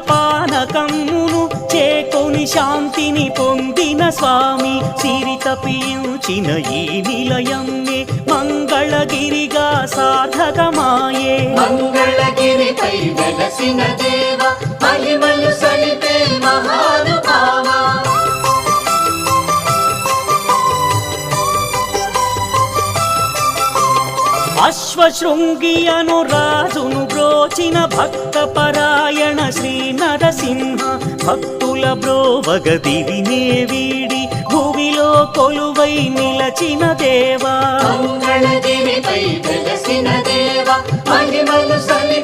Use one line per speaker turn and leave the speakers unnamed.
పానకమ్మును చేకొని శాంతిని పొందిన స్వామి సిరి తపించిన ఈ నిలయమ్మే మంగళగిరిగా సాధకమాయే.
మంగళగిరిపై వెలసిన దేవ మహిమలు సలిపే మహానుభావ.
అశ్వశృంగియను రాజును బ్రోచిన భక్త పరాయణ శ్రీ నరసింహ భక్తుల బ్రోవగ దివినే వీడి భూమిలో కొలువై నిలచిన దేవా.
మంగళగిరిపై వెలసిన దేవ మహిమలు సలి